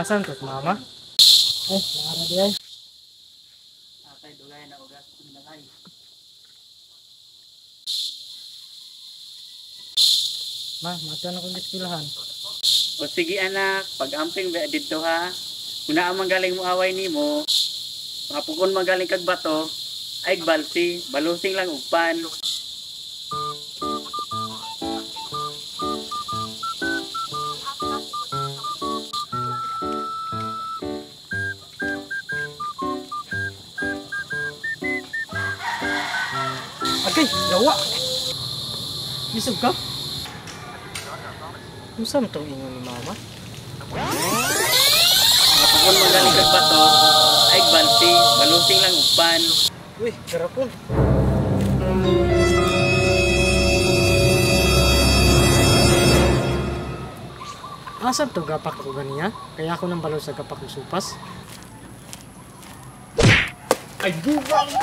Asan to mama? Nara di ay. Atay dugay na ugas nalay. Ma, mata na kung dispilahan. O sige anak, pag-amping ba dito ha. Kung naa magaling mo away nimo, mapukon magaling kag bato, ay balsi, balusing lang ugpan. Okay, gawa. Lisod ka? Musam tong ingon ni mama? Mapukon magaling kag bato, ay balsi, balusing lang ugpan. Uy, garapon. Asam to gapak ko ganiya? Kaya ako nang balo sa gapak ng supas. Ay, buwang!